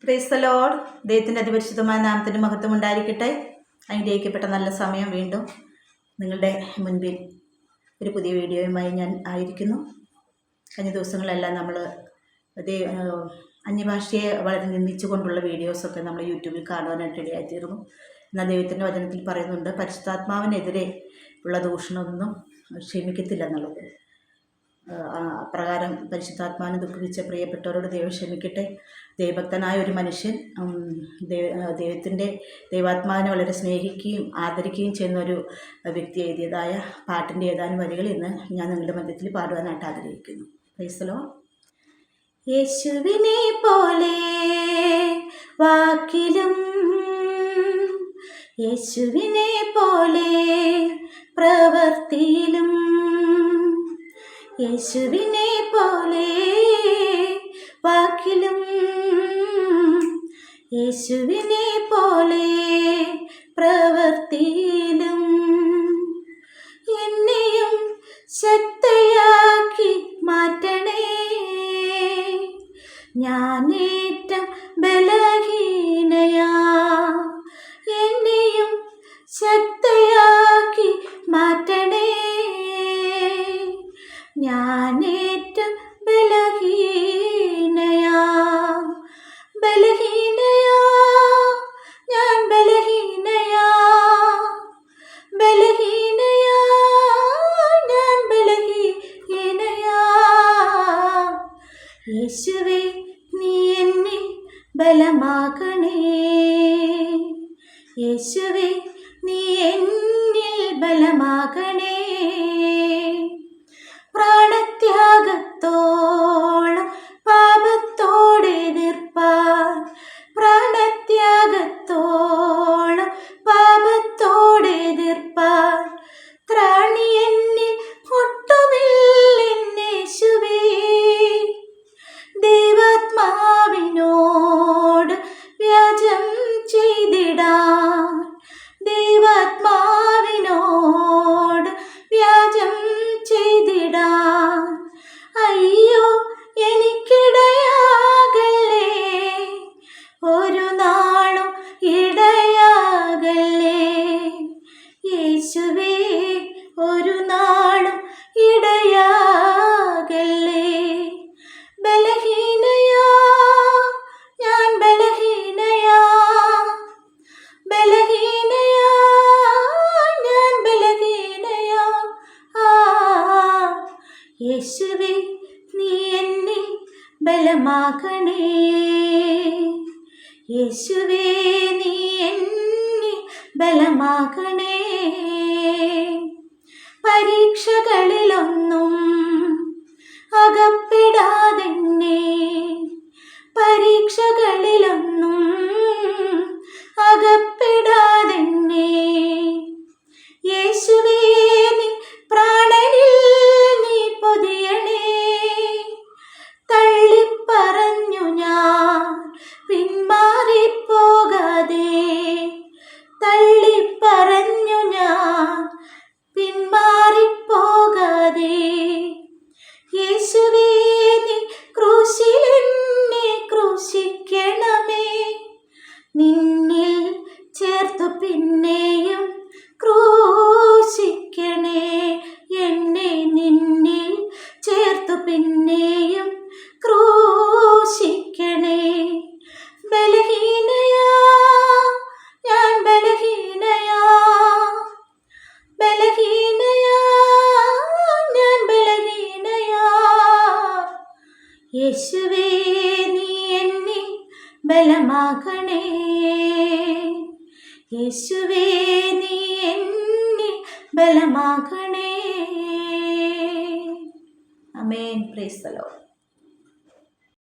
Price the Lord. ദൈവത്തിൻ്റെ അതിപരിശുദ്ധമായ നാമത്തിന് മഹത്വം ഉണ്ടായിരിക്കട്ടെ. അനുഗ്രഹിക്കപ്പെട്ട നല്ല സമയം വീണ്ടും നിങ്ങളുടെ മുൻപിൽ ഒരു പുതിയ വീഡിയോയുമായി ഞാൻ ആയിരിക്കുന്നു. കഴിഞ്ഞ ദിവസങ്ങളെല്ലാം നമ്മൾ അന്യഭാഷയെ വളരെ നിന്ദിച്ചുകൊണ്ടുള്ള വീഡിയോസൊക്കെ നമ്മൾ യൂട്യൂബിൽ കാണുവാനായിട്ട് ഇടയായിത്തീർന്നു. എന്നാൽ ദൈവത്തിൻ്റെ വചനത്തിൽ പറയുന്നുണ്ട്, പരിശുദ്ധാത്മാവിനെതിരെ ഉള്ള ദൂഷണമൊന്നും ക്ഷമിക്കത്തില്ല എന്നുള്ളത്. അപ്രകാരം പരിശുദ്ധാത്മാവിനെ ദുഃഖിപ്പിച്ച പ്രിയപ്പെട്ടവരോട് ദൈവം ക്ഷമിക്കട്ടെ. ദൈവഭക്തനായ ഒരു മനുഷ്യൻ ദൈവാത്മാവിനെ വളരെ സ്നേഹിക്കുകയും ആദരിക്കുകയും ചെയ്യുന്ന ഒരു വ്യക്തി എഴുതിയതായ പാട്ടിൻ്റെ ഏതാനും വരികൾ ഇന്ന് ഞാൻ നിങ്ങളുടെ മധ്യത്തിൽ പാടുവാനായിട്ട് ആഗ്രഹിക്കുന്നു. Price the Lord. യേശുവിനെ പോലെ വാക്കിലും യേശുവിനെ പോലെ പ്രവൃത്തിയിലും യേശുവിനെ പോലെ വാക്കിലും യേശുവിനെ പോലെ പ്രവൃത്തിയിലും എന്നെയും ശക്തയാക്കി മാറ്റണേ. ഞാനേറ്റം ബലഹീനയാ, എന്നെയും ശക്തയാക്കി മാറ്റണേ. ഞാനേറ്റം ബലഹീനയാ, ബലഹീനയാ, ഞാൻ ബലഹീനയാ, ബലഹീനയാ, ഞാൻ ബലഹീനയാ. യേശുവേ, നീ എന്നെ ബലമാക്കണേ. യേശുവേ, നീ എന്നിൽ ബലമാകണേ. പ്രാണത്യാഗത്തോളം പാപത്തോടെ എതിർപ്പാൻ, പ്രാണത്യാഗത്തോളം പാപത്തോടെ എതിർപ്പാൻ ത്രാണി എന്നിൽ ഒട്ടുമില്ലെന്നേശുവേ. ദൈവാത്മാവിനോട് വ്യാജം ചെയ്തിടാൻ, ദൈവാത്മാവിനോട് വ്യാജം ചെയ്തിടാൻ അയ്യോ എനിക്കിടയാകല്ലേ, ഒരു നാളും ഇടയാകല്ലേ. യേശുവേ, ഒരു നാളും ഇടയാകല്ലേ. ബലഹീനയാ, ഞാൻ ബലഹീനയാ, ബലഹീനയാ, ഞാൻ ബലഹീനയാ. യേശുവേ, നീ എന്നെ ബലമാക്കണേ. യേശുവേ, നീ എന്നെ ബലമാക്കണേ. പരീക്ഷകളിലൊന്നും അകപ്പെടാതെന്നെ, പരീക്ഷകളിലൊന്നും അകപ്പെടാതെന്നെ. യേശുവേ, നീ പ്രാണനിൽ നീ പൊതിയണേ. തള്ളിപ്പറഞ്ഞു ഞാൻ പിന്മാറിപ്പോകാതെ, തള്ളിപ്പറഞ്ഞു ഞാൻ പിന്മാറിപ്പോകാതെ. യേശുവേ, നീ ക്രൂശിൽ എന്നെ ക്രൂശിക്കണമേ. നിന്നിൽ ചേർത്തു പിന്നെയും ക്രൂശിക്കണേ എന്നെ, നിന്നിൽ ചേർത്തു പിന്നെയും ക്രൂശിക്കണേ. ബലഹീനയാ, ഞാൻ ബലഹീനയാ, ബലഹീനയാ, ഞാൻ ബലഹീനയാ. യേശുവേ, നീ എന്നെ ബലമാക്കണേ. യേശുവേ, നീ എന്നെ ബലമാക്കണേ. ആമേൻ. Praise the Lord.